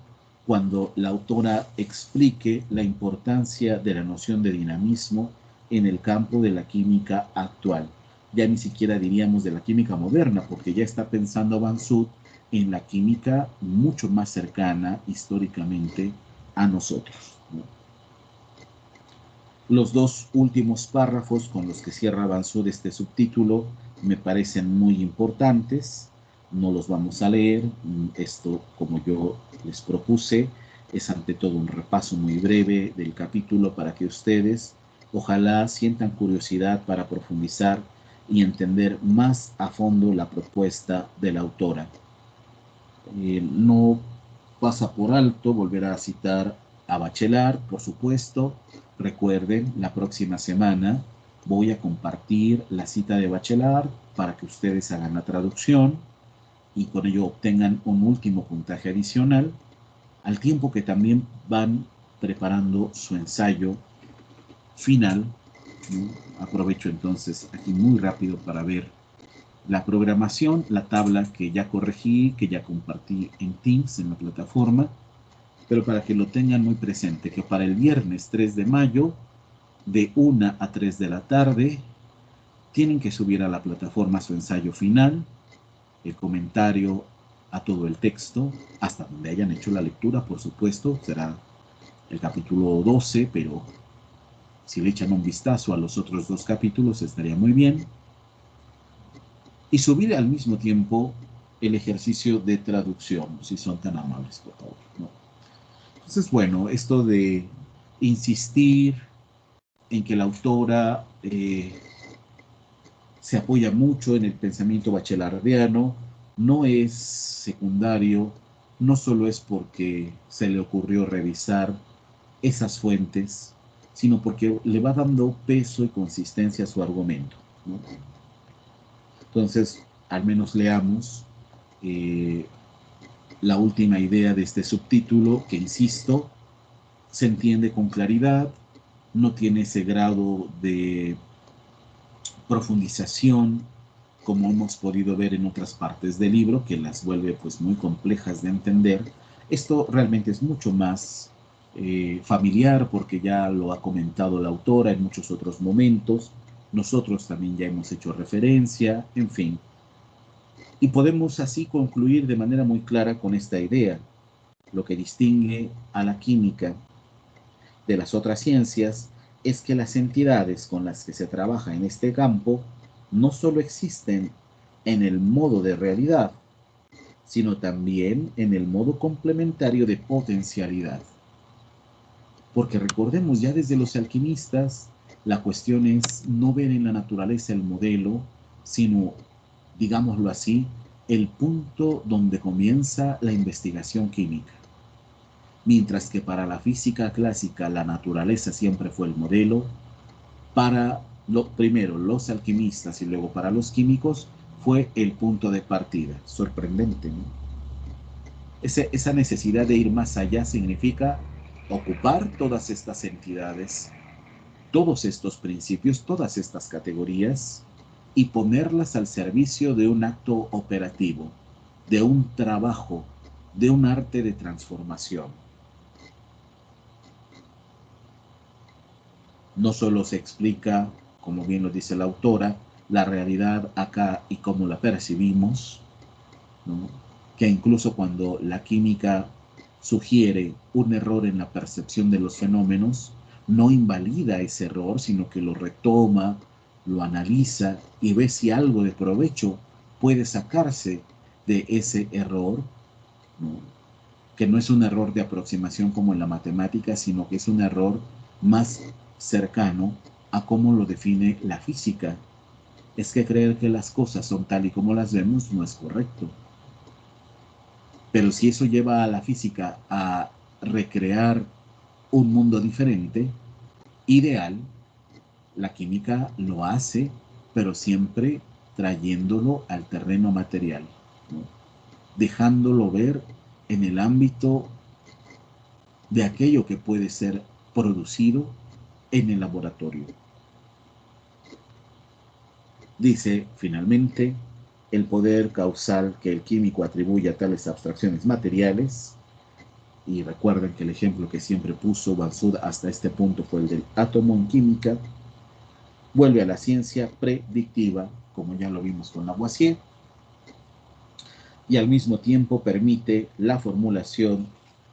cuando la autora explique la importancia de la noción de dinamismo en el campo de la química actual. Ya ni siquiera diríamos de la química moderna, porque ya está pensando Van Zoot en la química mucho más cercana históricamente a nosotros, ¿no? Los dos últimos párrafos con los que cierra Van Zoot este subtítulo me parecen muy importantes. No los vamos a leer. Esto, como yo les propuse, es ante todo un repaso muy breve del capítulo para que ustedes ojalá sientan curiosidad para profundizar y entender más a fondo la propuesta de la autora. No pasa por alto volver a citar a Bachelard, por supuesto. Recuerden, la próxima semana voy a compartir la cita de Bachelard para que ustedes hagan la traducción y con ello obtengan un último puntaje adicional, al tiempo que también van preparando su ensayo final, ¿no? Aprovecho entonces aquí muy rápido para ver la programación, la tabla que ya corregí, que ya compartí en Teams, en la plataforma, pero para que lo tengan muy presente, que para el viernes 3 de mayo, de 1 a 3 de la tarde, tienen que subir a la plataforma su ensayo final, el comentario a todo el texto, hasta donde hayan hecho la lectura, por supuesto, será el capítulo 12, pero si le echan un vistazo a los otros dos capítulos estaría muy bien. Y subir al mismo tiempo el ejercicio de traducción, si son tan amables, por favor, ¿no? Entonces, bueno, esto de insistir en que la autora se apoya mucho en el pensamiento bachelardiano no es secundario, no solo es porque se le ocurrió revisar esas fuentes, sino porque le va dando peso y consistencia a su argumento, ¿no? Entonces, al menos leamos eh, la última idea de este subtítulo, que insisto, se entiende con claridad, no tiene ese grado de profundización como hemos podido ver en otras partes del libro, que las vuelve pues muy complejas de entender. Esto realmente es mucho más familiar porque ya lo ha comentado la autora en muchos otros momentos, nosotros también ya hemos hecho referencia, en fin. Y podemos así concluir de manera muy clara con esta idea. Lo que distingue a la química de las otras ciencias es que las entidades con las que se trabaja en este campo no solo existen en el modo de realidad, sino también en el modo complementario de potencialidad. Porque recordemos, ya desde los alquimistas, La cuestión es no ver en la naturaleza el modelo, sino, digámoslo así, el punto donde comienza la investigación química. Mientras que para la física clásica la naturaleza siempre fue el modelo, para primero los alquimistas y luego para los químicos fue el punto de partida. Sorprendente, ¿no? Esa necesidad de ir más allá significa ocupar todas estas entidades, todos estos principios, todas estas categorías y ponerlas al servicio de un acto operativo, de un trabajo, de un arte de transformación. No solo se explica, como bien lo dice la autora, la realidad acá y cómo la percibimos, ¿no? Que incluso cuando la química sugiere un error en la percepción de los fenómenos, no invalida ese error, sino que lo retoma, lo analiza y ve si algo de provecho puede sacarse de ese error, ¿no? Que no es un error de aproximación como en la matemática, sino que es un error más cercano a cómo lo define la física. Es que creer que las cosas son tal y como las vemos no es correcto. Pero si eso lleva a la física a recrear un mundo diferente, ideal, la química lo hace, pero siempre trayéndolo al terreno material, ¿no? Dejándolo ver en el ámbito de aquello que puede ser producido en el laboratorio. Dice, finalmente, el poder causal que el químico atribuye a tales abstracciones materiales, y recuerden que el ejemplo que siempre puso Bansud hasta este punto fue el del átomo en química, vuelve a la ciencia predictiva, como ya lo vimos con Lavoisier, y al mismo tiempo permite la formulación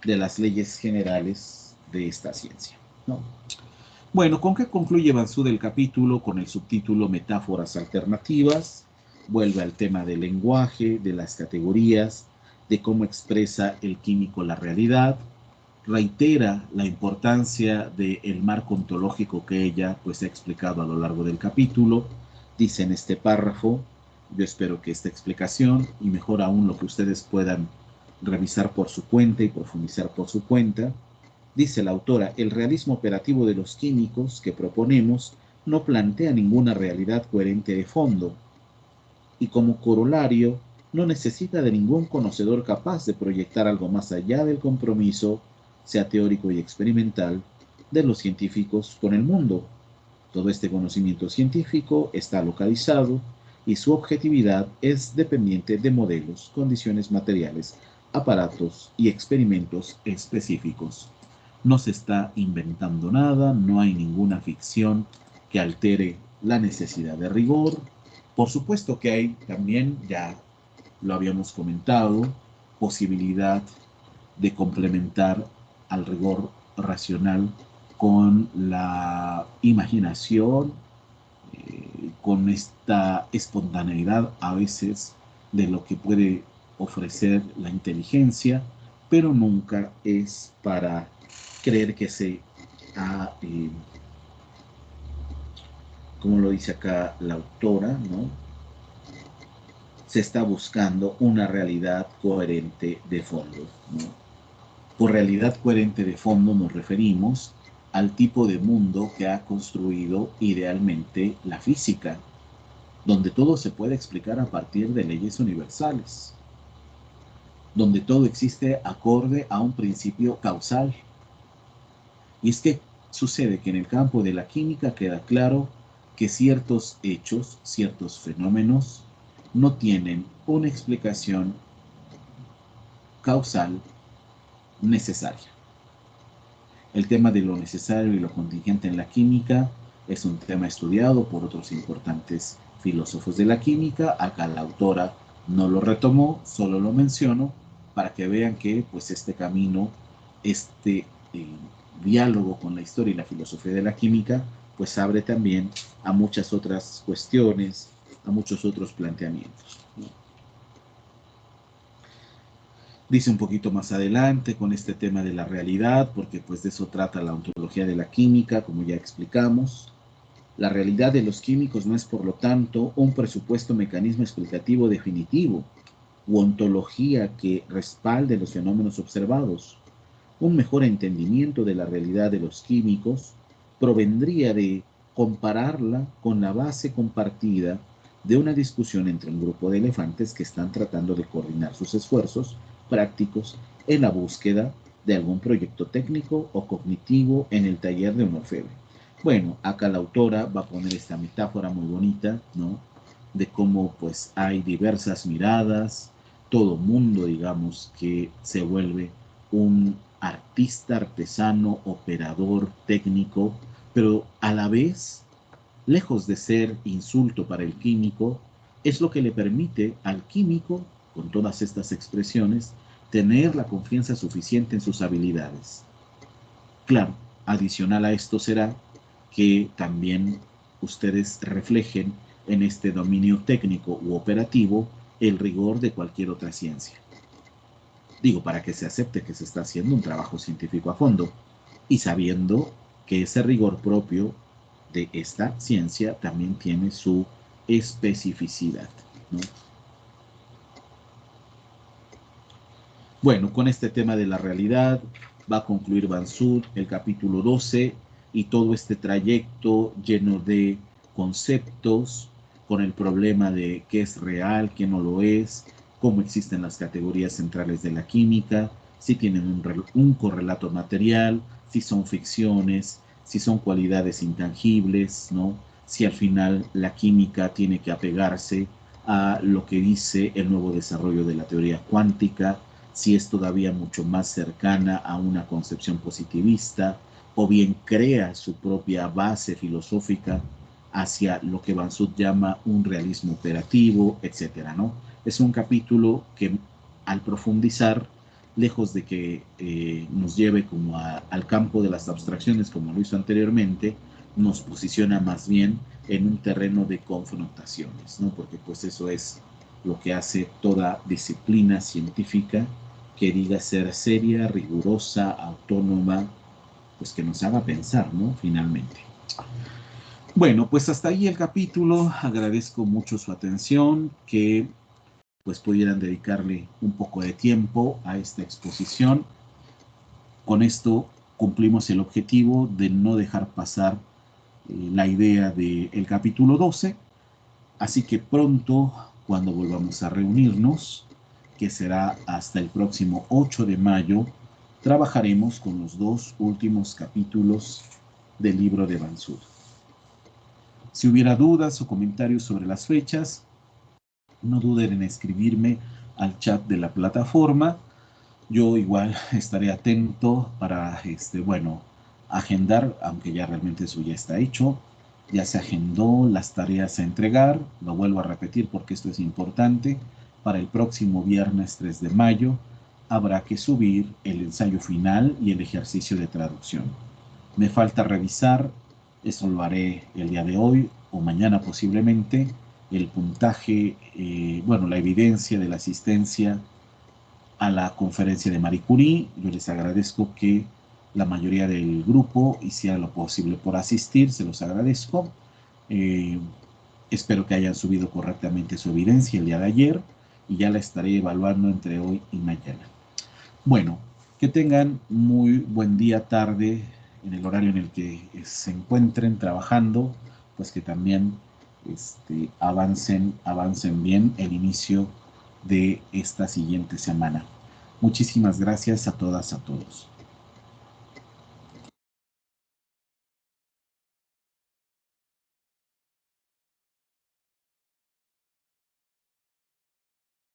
de las leyes generales de esta ciencia, ¿no? Bueno, ¿con qué concluye Bansud el capítulo? Con el subtítulo Metáforas alternativas. Vuelve al tema del lenguaje, de las categorías, de cómo expresa el químico la realidad. Reitera la importancia del marco ontológico que ella pues ha explicado a lo largo del capítulo. Dice en este párrafo, yo espero que esta explicación, y mejor aún lo que ustedes puedan revisar por su cuenta y profundizar por su cuenta, dice la autora, el realismo operativo de los químicos que proponemos no plantea ninguna realidad coherente de fondo y como corolario no necesita de ningún conocedor capaz de proyectar algo más allá del compromiso, sea teórico y experimental, de los científicos con el mundo. Todo este conocimiento científico está localizado y su objetividad es dependiente de modelos, condiciones materiales, aparatos y experimentos específicos. No se está inventando nada, no hay ninguna ficción que altere la necesidad de rigor. Por supuesto que hay también, ya lo habíamos comentado, posibilidad de complementar al rigor racional con la imaginación, con esta espontaneidad a veces de lo que puede ofrecer la inteligencia, pero nunca es para creer que se ha, como lo dice acá la autora, ¿no? Se está buscando una realidad coherente de fondo, ¿no? Por realidad coherente de fondo nos referimos al tipo de mundo que ha construido idealmente la física, donde todo se puede explicar a partir de leyes universales, donde todo existe acorde a un principio causal. Y es que sucede que en el campo de la química queda claro que ciertos hechos, ciertos fenómenos, no tienen una explicación causal necesaria. El tema de lo necesario y lo contingente en la química es un tema estudiado por otros importantes filósofos de la química. Acá la autora no lo retomó, solo lo menciono para que vean que pues este camino, este diálogo con la historia y la filosofía de la química, pues abre también a muchas otras cuestiones, a muchos otros planteamientos. Dice un poquito más adelante con este tema de la realidad, porque pues de eso trata la ontología de la química, como ya explicamos. La realidad de los químicos no es, por lo tanto, un presupuesto mecanismo explicativo definitivo u ontología que respalde los fenómenos observados. Un mejor entendimiento de la realidad de los químicos provendría de compararla con la base compartida de una discusión entre un grupo de elefantes que están tratando de coordinar sus esfuerzos prácticos en la búsqueda de algún proyecto técnico o cognitivo en el taller de un orfebre. Bueno, acá la autora va a poner esta metáfora muy bonita, ¿no? De cómo pues hay diversas miradas, todo mundo, digamos, que se vuelve un artista, artesano, operador, técnico, pero a la vez, lejos de ser insulto para el químico, es lo que le permite al químico, con todas estas expresiones, tener la confianza suficiente en sus habilidades. Claro, adicional a esto será que también ustedes reflejen en este dominio técnico u operativo el rigor de cualquier otra ciencia. Digo, para que se acepte que se está haciendo un trabajo científico a fondo y sabiendo que ese rigor propio de esta ciencia también tiene su especificidad, ¿no? Bueno, con este tema de la realidad va a concluir Bansud el capítulo 12 y todo este trayecto lleno de conceptos con el problema de qué es real, qué no lo es, cómo existen las categorías centrales de la química, si tienen un correlato material, si son ficciones, si son cualidades intangibles, ¿no? Si al final la química tiene que apegarse a lo que dice el nuevo desarrollo de la teoría cuántica, si es todavía mucho más cercana a una concepción positivista, o bien crea su propia base filosófica hacia lo que Bansud llama un realismo operativo, etcétera, ¿no? Es un capítulo que al profundizar, lejos de que nos lleve como al campo de las abstracciones como lo hizo anteriormente, nos posiciona más bien en un terreno de confrontaciones, ¿no? Porque pues eso es lo que hace toda disciplina científica que diga ser seria, rigurosa, autónoma, pues que nos haga pensar, ¿no? Finalmente. Bueno, pues hasta ahí el capítulo. Agradezco mucho su atención, que pues pudieran dedicarle un poco de tiempo a esta exposición. Con esto cumplimos el objetivo de no dejar pasar la idea del capítulo 12. Así que pronto, cuando volvamos a reunirnos, que será hasta el próximo 8 de mayo, trabajaremos con los dos últimos capítulos del libro de Bansud. Si hubiera dudas o comentarios sobre las fechas, no duden en escribirme al chat de la plataforma. Yo igual estaré atento para, bueno, agendar, aunque ya realmente eso ya está hecho. Ya se agendó las tareas a entregar, lo vuelvo a repetir porque esto es importante. Para el próximo viernes 3 de mayo habrá que subir el ensayo final y el ejercicio de traducción. Me falta revisar, eso lo haré el día de hoy o mañana posiblemente, el puntaje, bueno, la evidencia de la asistencia a la conferencia de Marie Curie. Yo les agradezco que la mayoría del grupo hiciera lo posible por asistir, se los agradezco. Eh, Espero que hayan subido correctamente su evidencia el día de ayer y ya la estaré evaluando entre hoy y mañana. Bueno, que tengan muy buen día, tarde, en el horario en el que se encuentren trabajando, pues que también avancen bien el inicio de esta siguiente semana. Muchísimas gracias a todas, a todos.